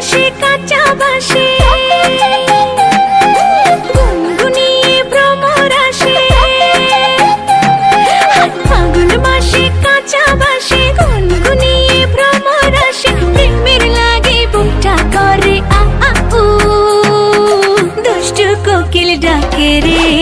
মাসে কাঁচা বাসে গুনগুনিয়ে ভ্রমর আসে। ফাগুন মাসে কাঁচা বাসে গুনগুনিয়ে ভ্রমর আসে। প্রেমের লাগে বুকটা করে আ আ উ, দুষ্টু কোকিল ডাকে রে।